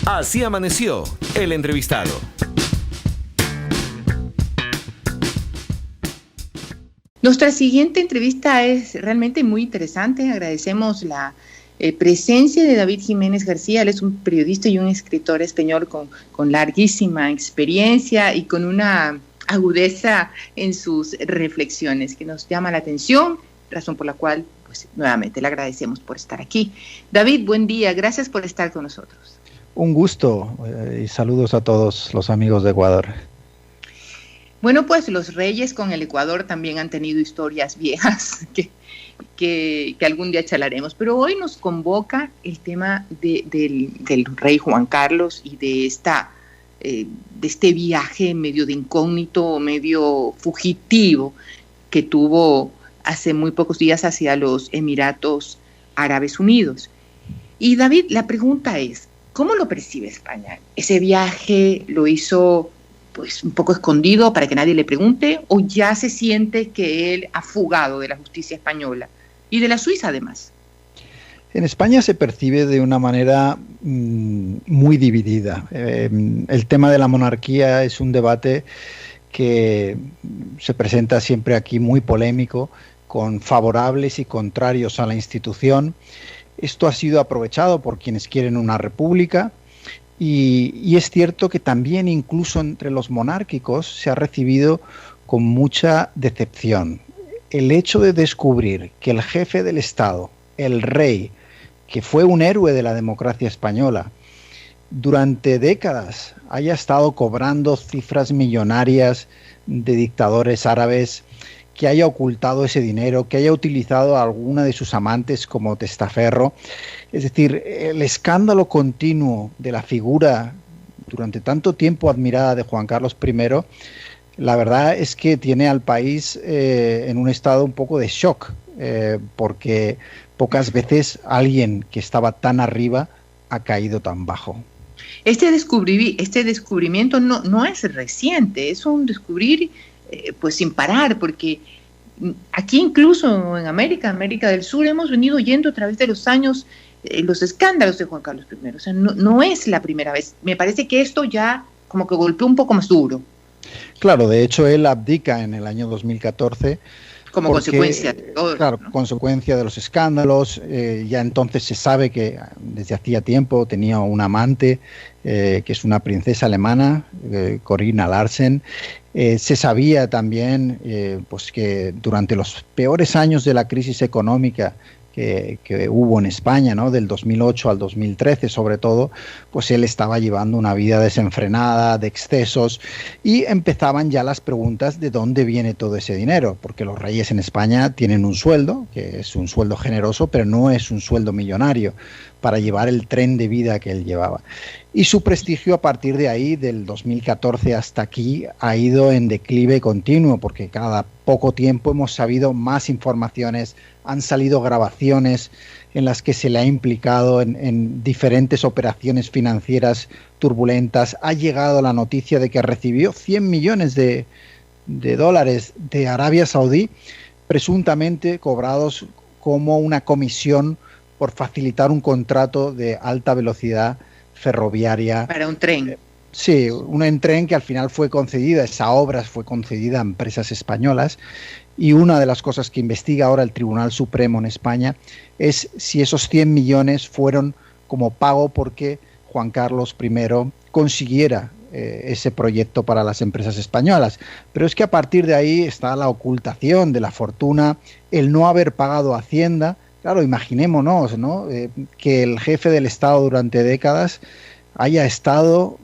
Así amaneció el entrevistado. Nuestra siguiente entrevista es realmente muy interesante. Agradecemos la presencia de David Jiménez García. Él es un periodista y un escritor español con larguísima experiencia y con una agudeza en sus reflexiones que nos llama la atención, razón por la cual, pues, nuevamente le agradecemos por estar aquí. David, buen día. Gracias por estar con nosotros. Un gusto y saludos a todos los amigos de Ecuador. Bueno, pues los reyes con el Ecuador también han tenido historias viejas que algún día charlaremos, pero hoy nos convoca el tema del rey Juan Carlos y de este viaje medio de incógnito, medio fugitivo que tuvo hace muy pocos días hacia los Emiratos Árabes Unidos. Y David, la pregunta es, ¿cómo lo percibe España? ¿Ese viaje lo hizo pues un poco escondido para que nadie le pregunte, o ya se siente que él ha fugado de la justicia española y de la Suiza además? En España se percibe de una manera muy dividida. El tema de la monarquía es un debate que se presenta siempre aquí muy polémico, con favorables y contrarios a la institución. Esto ha sido aprovechado por quienes quieren una república. Y es cierto que también incluso entre los monárquicos se ha recibido con mucha decepción. El hecho de descubrir que el jefe del Estado, el rey, que fue un héroe de la democracia española, durante décadas haya estado cobrando cifras millonarias de dictadores árabes, que haya ocultado ese dinero, que haya utilizado a alguna de sus amantes como testaferro. Es decir, el escándalo continuo de la figura durante tanto tiempo admirada de Juan Carlos I, la verdad es que tiene al país en un estado un poco de shock, porque pocas veces alguien que estaba tan arriba ha caído tan bajo. Este descubrimiento no es reciente, es un descubrir pues sin parar, porque aquí incluso en América del Sur hemos venido oyendo a través de los años los escándalos de Juan Carlos I. O sea, no es la primera vez. Me parece que esto ya como que golpeó un poco más duro. Claro, de hecho él abdica en el año 2014. Como consecuencia de todo. Claro, ¿no? Consecuencia de los escándalos. Ya entonces se sabe que desde hacía tiempo tenía un amante, que es una princesa alemana, Corinna Larsen. Se sabía también pues que durante los peores años de la crisis económica que hubo en España, ¿no? Del 2008 al 2013 sobre todo, pues él estaba llevando una vida desenfrenada, de excesos, y empezaban ya las preguntas de dónde viene todo ese dinero, porque los reyes en España tienen un sueldo, que es un sueldo generoso, pero no es un sueldo millonario para llevar el tren de vida que él llevaba. Y su prestigio a partir de ahí, del 2014 hasta aquí, ha ido en declive continuo, porque cada poco tiempo hemos sabido más informaciones, han salido grabaciones en las que se le ha implicado en diferentes operaciones financieras turbulentas. Ha llegado la noticia de que recibió 100 millones de dólares de Arabia Saudí, presuntamente cobrados como una comisión por facilitar un contrato de alta velocidad ferroviaria. Para un tren. Sí, un tren que al final fue concedida, esa obra fue concedida a empresas españolas, y una de las cosas que investiga ahora el Tribunal Supremo en España es si esos 100 millones fueron como pago porque Juan Carlos I consiguiera ese proyecto para las empresas españolas. Pero es que a partir de ahí está la ocultación de la fortuna, el no haber pagado Hacienda. Claro, imaginémonos, ¿no? Que el jefe del Estado durante décadas haya estado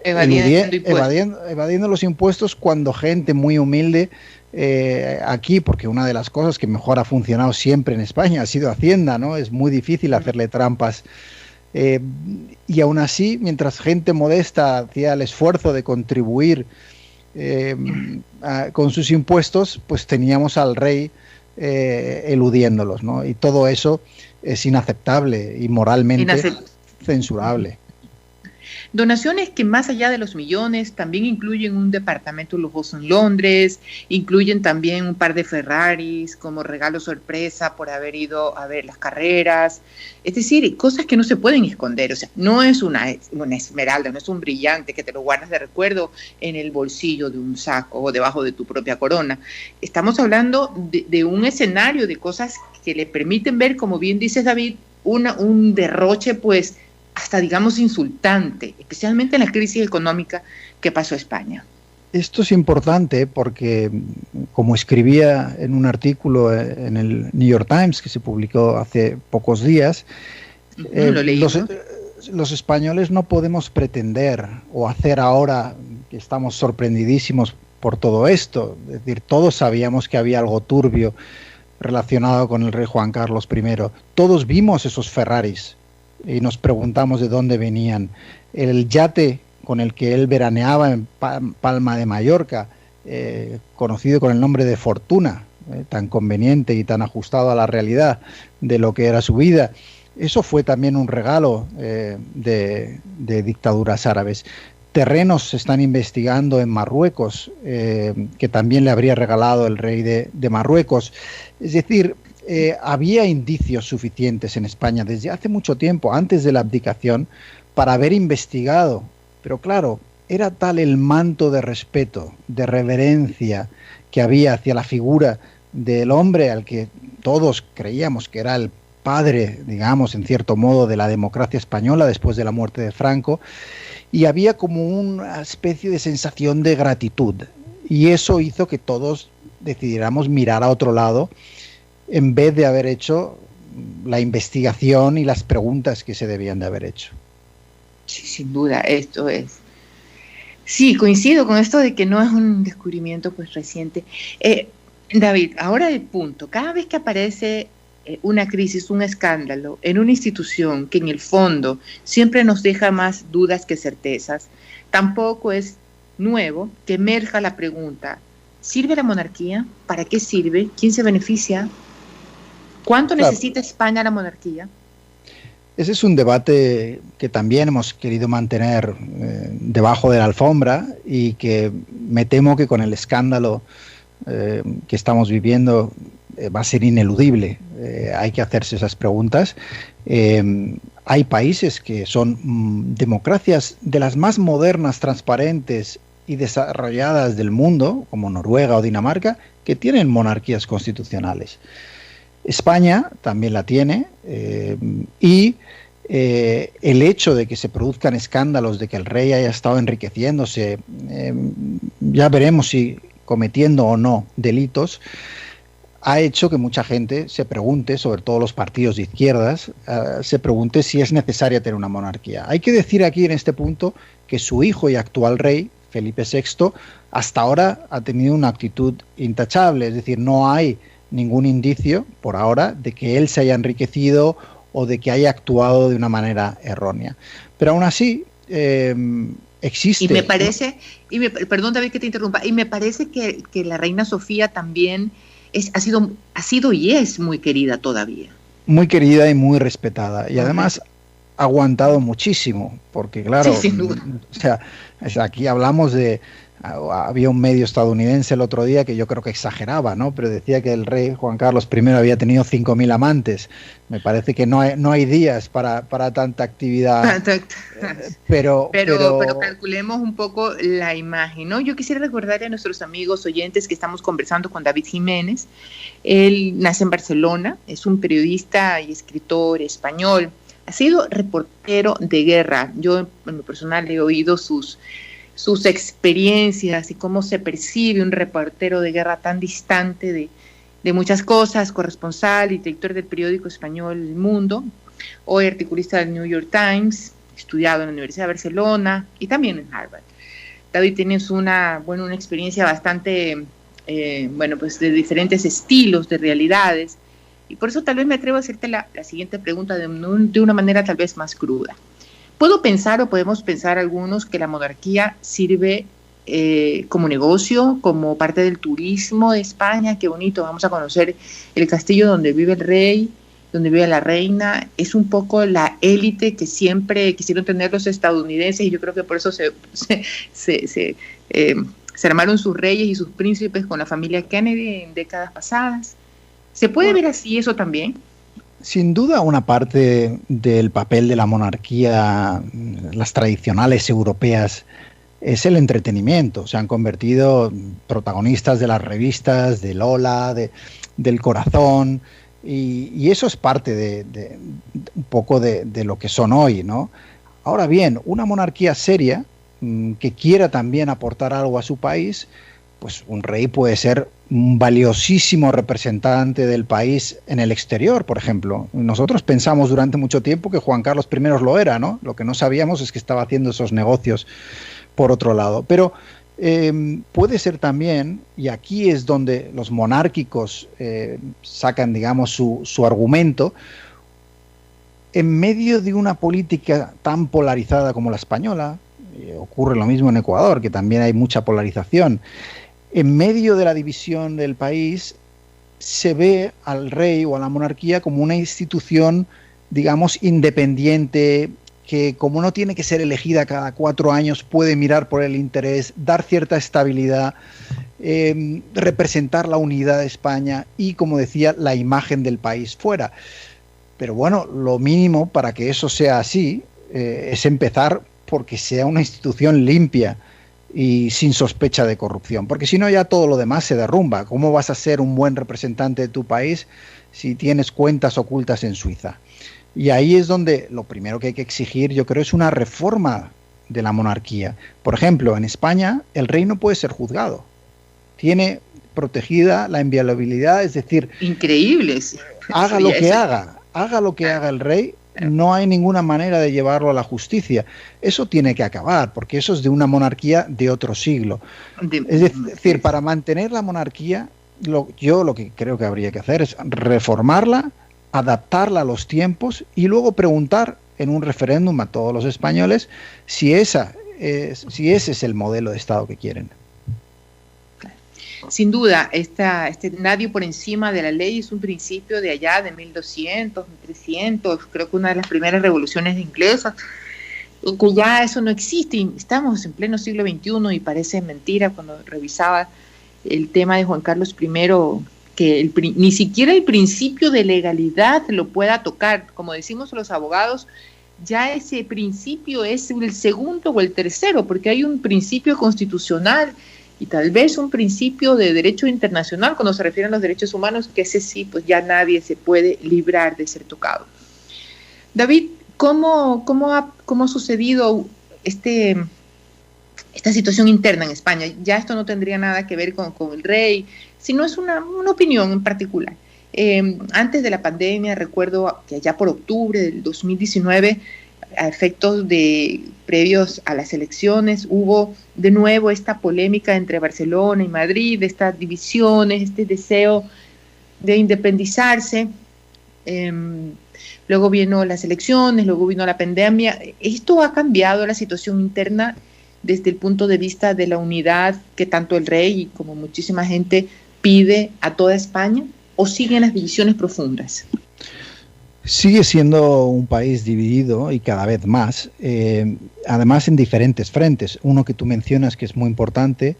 evadiendo los impuestos, cuando gente muy humilde aquí, porque una de las cosas que mejor ha funcionado siempre en España ha sido Hacienda, ¿no? Es muy difícil hacerle trampas. Y aún así, mientras gente modesta hacía el esfuerzo de contribuir con sus impuestos, pues teníamos al rey eludiéndolos, ¿no? Y todo eso es inaceptable y moralmente censurable. Donaciones que más allá de los millones también incluyen un departamento lujoso en Londres, incluyen también un par de Ferraris como regalo sorpresa por haber ido a ver las carreras. Es decir, cosas que no se pueden esconder. O sea, no es una esmeralda, no es un brillante que te lo guardas de recuerdo en el bolsillo de un saco o debajo de tu propia corona. Estamos hablando de un escenario de cosas que le permiten ver, como bien dices, David, un derroche, pues, hasta digamos insultante, especialmente en la crisis económica que pasó España. Esto es importante porque, como escribía en un artículo en el New York Times que se publicó hace pocos días, los españoles no podemos pretender o hacer ahora que estamos sorprendidísimos por todo esto. Es decir, todos sabíamos que había algo turbio relacionado con el rey Juan Carlos I. Todos vimos esos Ferraris y nos preguntamos de dónde venían. El yate con el que él veraneaba en Palma de Mallorca, conocido con el nombre de Fortuna, tan conveniente y tan ajustado a la realidad de lo que era su vida, eso fue también un regalo de dictaduras árabes. Terrenos se están investigando en Marruecos, que también le habría regalado el rey de Marruecos. Es decir, había indicios suficientes en España desde hace mucho tiempo, antes de la abdicación, para haber investigado. Pero claro, era tal el manto de respeto, de reverencia que había hacia la figura del hombre al que todos creíamos que era el padre, digamos, en cierto modo, de la democracia española después de la muerte de Franco, y había como una especie de sensación de gratitud. Y eso hizo que todos decidiéramos mirar a otro lado en vez de haber hecho la investigación y las preguntas que se debían de haber hecho. Sí, sin duda, esto es. Sí, coincido con esto de que no es un descubrimiento pues reciente. David, ahora el punto, cada vez que aparece una crisis, un escándalo en una institución que en el fondo siempre nos deja más dudas que certezas, tampoco es nuevo que emerja la pregunta: ¿sirve la monarquía? ¿Para qué sirve? ¿Quién se beneficia? ¿Cuánto necesita España la monarquía? Ese es un debate que también hemos querido mantener debajo de la alfombra y que me temo que con el escándalo que estamos viviendo va a ser ineludible. Hay que hacerse esas preguntas. Hay países que son democracias de las más modernas, transparentes y desarrolladas del mundo, como Noruega o Dinamarca, que tienen monarquías constitucionales. España también la tiene, y el hecho de que se produzcan escándalos, de que el rey haya estado enriqueciéndose, ya veremos si cometiendo o no delitos, ha hecho que mucha gente se pregunte, sobre todo los partidos de izquierdas, se pregunte si es necesaria tener una monarquía. Hay que decir aquí en este punto que su hijo y actual rey, Felipe VI, hasta ahora ha tenido una actitud intachable, es decir, no hay ningún indicio, por ahora, de que él se haya enriquecido o de que haya actuado de una manera errónea. Pero aún así, existe... Y me parece, perdón David que te interrumpa, y me parece que la reina Sofía también ha sido y es muy querida todavía. Muy querida y muy respetada. Y además ha aguantado muchísimo, porque claro, sí, sin duda. O sea, aquí hablamos de... Había un medio estadounidense el otro día que yo creo que exageraba, ¿no? Pero decía que el rey Juan Carlos I había tenido 5.000 amantes. Me parece que no hay días para tanta actividad. Pero calculemos un poco la imagen, ¿no? Yo quisiera recordarle a nuestros amigos oyentes que estamos conversando con David Jiménez. Él nace en Barcelona, es un periodista y escritor español. Ha sido reportero de guerra. Yo en lo personal he oído sus experiencias y cómo se percibe un reportero de guerra tan distante de muchas cosas, corresponsal y director del periódico español El Mundo, hoy articulista del New York Times, estudiado en la Universidad de Barcelona y también en Harvard. David, tienes una experiencia bastante, pues de diferentes estilos, de realidades, y por eso tal vez me atrevo a hacerte la siguiente pregunta de una manera tal vez más cruda. Podemos pensar algunos que la monarquía sirve como negocio, como parte del turismo de España. Qué bonito, vamos a conocer el castillo donde vive el rey, donde vive la reina, es un poco la élite que siempre quisieron tener los estadounidenses, y yo creo que por eso se armaron sus reyes y sus príncipes con la familia Kennedy en décadas pasadas. ¿Se puede ver así eso también? Sin duda, una parte del papel de la monarquía, las tradicionales europeas, es el entretenimiento. Se han convertido protagonistas de las revistas, de Lola, del Corazón, y eso es parte de un poco de lo que son hoy, ¿no? Ahora bien, una monarquía seria que quiera también aportar algo a su país, pues un rey puede ser un valiosísimo representante del país en el exterior, por ejemplo. Nosotros pensamos durante mucho tiempo que Juan Carlos I lo era, ¿no? Lo que no sabíamos es que estaba haciendo esos negocios por otro lado. Pero puede ser también, y aquí es donde los monárquicos sacan, digamos, su argumento, en medio de una política tan polarizada como la española, ocurre lo mismo en Ecuador, que también hay mucha polarización. En medio de la división del país, se ve al rey o a la monarquía como una institución, digamos, independiente, que como no tiene que ser elegida cada 4 años, puede mirar por el interés, dar cierta estabilidad, representar la unidad de España y, como decía, la imagen del país fuera. Pero bueno, lo mínimo para que eso sea así es empezar porque sea una institución limpia y sin sospecha de corrupción, porque si no ya todo lo demás se derrumba. ¿Cómo vas a ser un buen representante de tu país si tienes cuentas ocultas en Suiza? Y ahí es donde lo primero que hay que exigir, yo creo, es una reforma de la monarquía. Por ejemplo, en España el rey no puede ser juzgado, tiene protegida la inviolabilidad, es decir, increíbles. Haga lo que haga el rey, no hay ninguna manera de llevarlo a la justicia. Eso tiene que acabar, porque eso es de una monarquía de otro siglo. Es decir, para mantener la monarquía, yo lo que creo que habría que hacer es reformarla, adaptarla a los tiempos y luego preguntar en un referéndum a todos los españoles si ese es el modelo de Estado que quieren. Sin duda, este nadie por encima de la ley es un principio de allá de 1200, 1300, creo que una de las primeras revoluciones inglesas, que ya eso no existe. Y estamos en pleno siglo XXI y parece mentira cuando revisaba el tema de Juan Carlos I, que ni siquiera el principio de legalidad lo pueda tocar. Como decimos los abogados, ya ese principio es el segundo o el tercero, porque hay un principio constitucional y tal vez un principio de derecho internacional cuando se refieren a los derechos humanos, que ese sí, pues ya nadie se puede librar de ser tocado. David, ¿cómo ha sucedido esta situación interna en España? Ya esto no tendría nada que ver con el rey, sino es una opinión en particular. Antes de la pandemia, recuerdo que allá por octubre del 2019, a efectos previos a las elecciones, hubo de nuevo esta polémica entre Barcelona y Madrid, estas divisiones, este deseo de independizarse. Luego vino las elecciones, luego vino la pandemia. ¿Esto ha cambiado la situación interna desde el punto de vista de la unidad que tanto el rey como muchísima gente pide a toda España, o siguen las divisiones profundas? Sigue siendo un país dividido y cada vez más, además en diferentes frentes. Uno que tú mencionas que es muy importante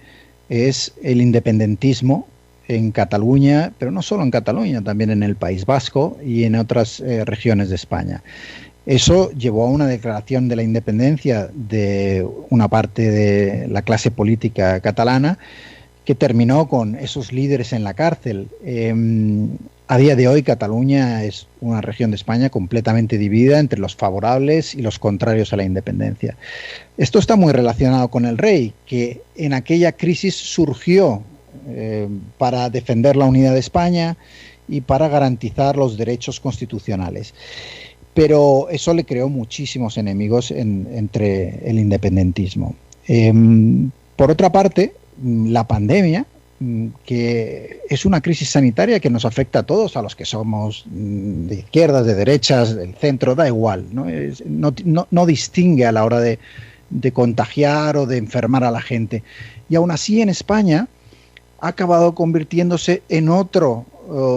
es el independentismo en Cataluña, pero no solo en Cataluña, también en el País Vasco y en otras regiones de España. Eso llevó a una declaración de la independencia de una parte de la clase política catalana, que terminó con esos líderes en la cárcel. A día de hoy, Cataluña es una región de España completamente dividida entre los favorables y los contrarios a la independencia. Esto está muy relacionado con el rey, que en aquella crisis surgió para defender la unidad de España y para garantizar los derechos constitucionales. Pero eso le creó muchísimos enemigos entre el independentismo. Por otra parte, la pandemia, que es una crisis sanitaria que nos afecta a todos, a los que somos de izquierdas, de derechas, del centro, da igual, no distingue a la hora de contagiar o de enfermar a la gente. Y aún así en España ha acabado convirtiéndose en otro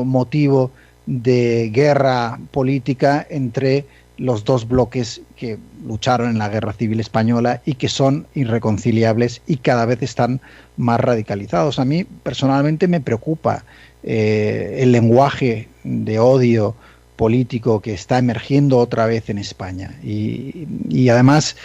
motivo de guerra política entre los dos bloques que lucharon en la Guerra Civil Española y que son irreconciliables y cada vez están más radicalizados. A mí personalmente me preocupa el lenguaje de odio político que está emergiendo otra vez en España y además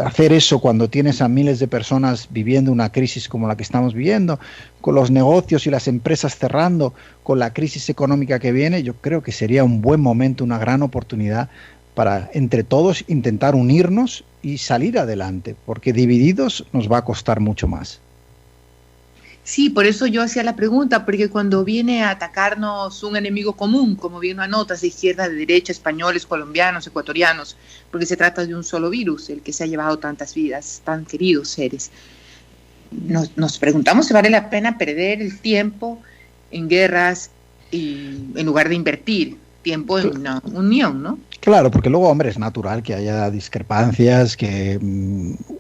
hacer eso cuando tienes a miles de personas viviendo una crisis como la que estamos viviendo, con los negocios y las empresas cerrando, con la crisis económica que viene, yo creo que sería un buen momento, una gran oportunidad para entre todos intentar unirnos y salir adelante, porque divididos nos va a costar mucho más. Sí, por eso yo hacía la pregunta, porque cuando viene a atacarnos un enemigo común, como bien lo anotas, de izquierda, de derecha, españoles, colombianos, ecuatorianos, porque se trata de un solo virus, el que se ha llevado tantas vidas, tan queridos seres, nos preguntamos si vale la pena perder el tiempo en guerras y en lugar de invertir tiempo en una unión, ¿no? Claro, porque luego, hombre, es natural que haya discrepancias, que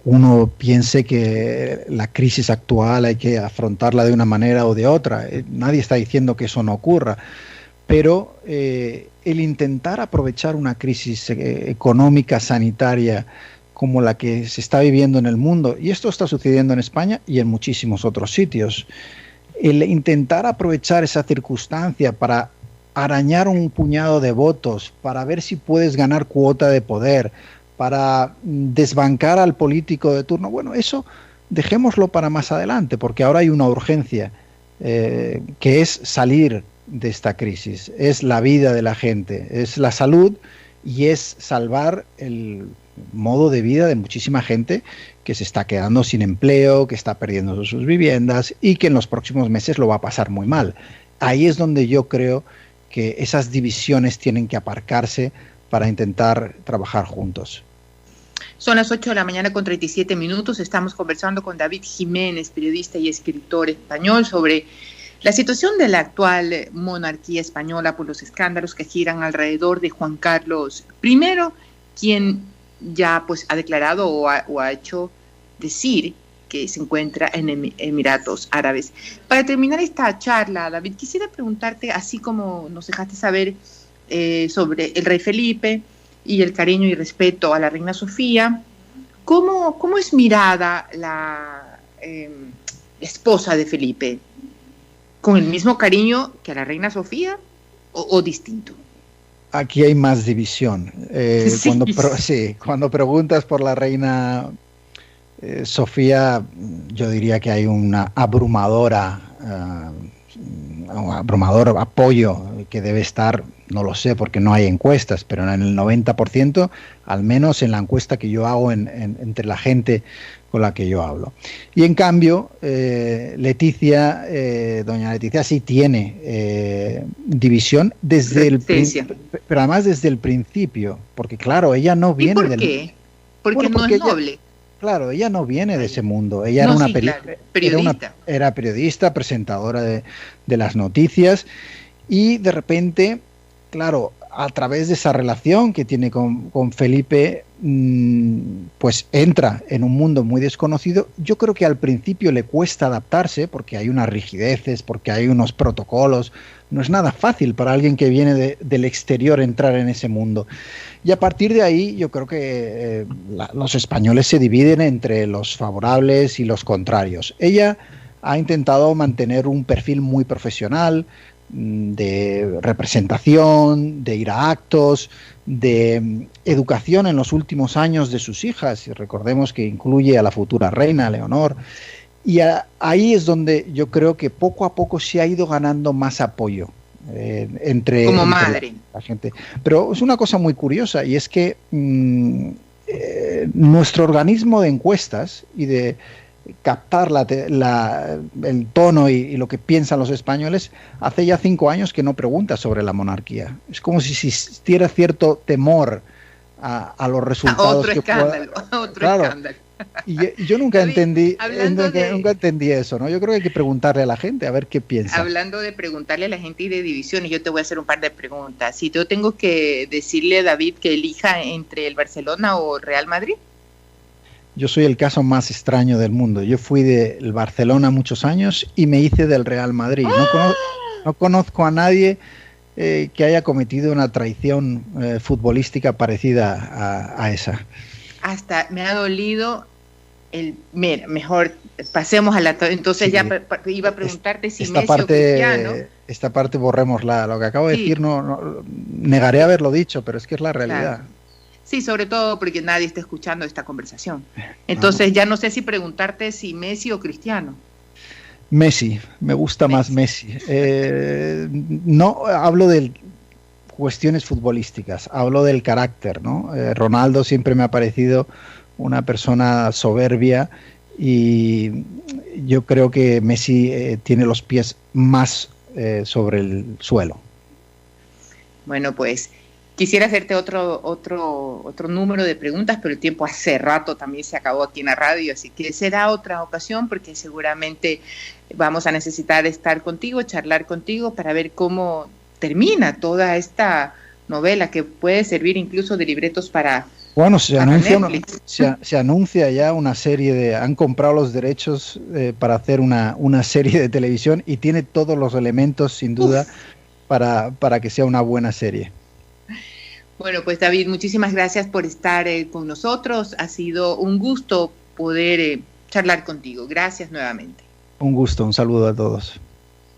uno piense que la crisis actual hay que afrontarla de una manera o de otra. Nadie está diciendo que eso no ocurra, pero el intentar aprovechar una crisis económica, sanitaria, como la que se está viviendo en el mundo, y esto está sucediendo en España y en muchísimos otros sitios, el intentar aprovechar esa circunstancia para arañar un puñado de votos, para ver si puedes ganar cuota de poder, para desbancar al político de turno, bueno, eso dejémoslo para más adelante, porque ahora hay una urgencia que es salir de esta crisis, es la vida de la gente, es la salud y es salvar el modo de vida de muchísima gente que se está quedando sin empleo, que está perdiendo sus viviendas y que en los próximos meses lo va a pasar muy mal. Ahí es donde yo creo que esas divisiones tienen que aparcarse para intentar trabajar juntos. Son las 8 de la mañana con 37 minutos. Estamos conversando con David Jiménez, periodista y escritor español, sobre la situación de la actual monarquía española por los escándalos que giran alrededor de Juan Carlos I, quien ya pues ha declarado o ha hecho decir que se encuentra en Emiratos Árabes. Para terminar esta charla, David, quisiera preguntarte, así como nos dejaste saber sobre el rey Felipe y el cariño y respeto a la reina Sofía, ¿cómo es mirada la esposa de Felipe? ¿Con el mismo cariño que a la reina Sofía o distinto? Aquí hay más división. Cuando preguntas por la reina Sofía, yo diría que hay un abrumador apoyo que debe estar, no lo sé porque no hay encuestas, pero en el 90%, al menos en la encuesta que yo hago entre la gente con la que yo hablo. Y en cambio, doña Leticia sí tiene división pero además desde el principio, porque claro, ella no viene del... ¿Por qué? Porque no es noble. Claro, ella no viene de ese mundo. Ella era periodista, presentadora de las noticias y de repente, claro, a través de esa relación que tiene con Felipe, pues entra en un mundo muy desconocido. Yo creo que al principio le cuesta adaptarse porque hay unas rigideces, porque hay unos protocolos. No es nada fácil para alguien que viene del exterior entrar en ese mundo. Y a partir de ahí yo creo que los españoles se dividen entre los favorables y los contrarios. Ella ha intentado mantener un perfil muy profesional, de representación, de ir a actos, de educación en los últimos años de sus hijas, y recordemos que incluye a la futura reina, Leonor, y ahí es donde yo creo que poco a poco se ha ido ganando más apoyo entre la gente. Pero es una cosa muy curiosa, y es que nuestro organismo de encuestas y de captar el tono y lo que piensan los españoles, hace ya 5 años que no pregunta sobre la monarquía. Es como si existiera cierto temor a los resultados. Otro escándalo. Y yo nunca entendí eso, ¿no? Yo creo que hay que preguntarle a la gente a ver qué piensa. Hablando de preguntarle a la gente y de divisiones, yo te voy a hacer un par de preguntas. Si yo tengo que decirle a David que elija entre el Barcelona o el Real Madrid. Yo soy el caso más extraño del mundo. Yo fui del Barcelona muchos años y me hice del Real Madrid. No conozco a nadie que haya cometido una traición futbolística parecida a esa. Hasta me ha dolido mira, mejor pasemos a la... Entonces sí, ya iba a preguntarte si Messi o Cristiano... Esta parte borrémosla. Lo que acabo de decir no negaré haberlo dicho, pero es que es la realidad. Claro. Sí, sobre todo porque nadie está escuchando esta conversación. Entonces ya no sé si preguntarte si Messi o Cristiano. Messi, me gusta más Messi. No hablo de cuestiones futbolísticas, hablo del carácter, ¿no? Ronaldo siempre me ha parecido una persona soberbia y yo creo que Messi tiene los pies más sobre el suelo. Bueno, pues quisiera hacerte otro número de preguntas, pero el tiempo hace rato también se acabó aquí en la radio, así que será otra ocasión porque seguramente vamos a necesitar estar contigo, charlar contigo para ver cómo termina toda esta novela que puede servir incluso de libretos para... Bueno, se anuncia ya una serie han comprado los derechos para hacer una serie de televisión y tiene todos los elementos, sin duda, para que sea una buena serie. Bueno, pues David, muchísimas gracias por estar con nosotros. Ha sido un gusto poder charlar contigo. Gracias nuevamente. Un gusto, un saludo a todos.